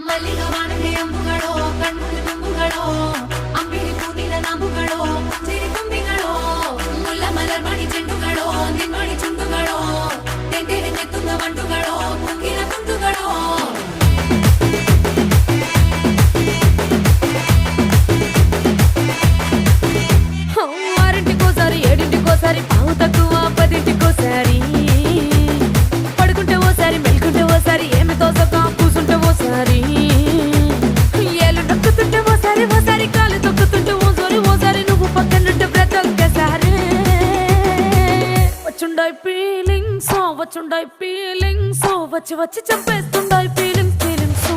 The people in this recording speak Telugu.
ಮಲ್ಲಿಗ ವಾಣಕ್ಕೆ ಅಂಬುಗಳೋ ಕಣ್ಣು ತುಂಬುಗಳೋ ಅಂಬಿರಿ ಪೂನಿನ ನಂಬುಗಳೋ ಸಿರಿ ತುಂಬಿಗಳೋ ಮುಲ್ಲ ಮಲರ್ ಮಣಿ ಚೆಂಡುಗಳೋ ನಿನ್ಮಣಿ ಚುಂಡುಗಳೋ ತೆಂಟೆರೆ ನೆತ್ತುಂಗ ಮಂಡುಗಳೋ ಕುಂಗಿನ ಕುಂಟುಗಳೋ ఆరింటికోసారి ఏడింటికోసారి పావు తక్కువ పదింటికోసారి పడుకుంటే ఓసారి మెలుకుంటే ఓసారి ఏమి తోసక కూసుంటే ఓసారి ఏళ్ళు నొక్కుతుంటే ఓసారి ఓసారి కాలు తొక్కుతుంటే ఓసారి ఓసారి నువ్వు పక్కనుంటే బ్రతొక్కసారి వచ్చుండాయి ఫీలింగ్స్ వచ్చుండాయి ఫీలింగ్స్ వచ్చి వచ్చి చంపేస్తుండాయి ఫీలింగ్స్ ఫీలింగ్స్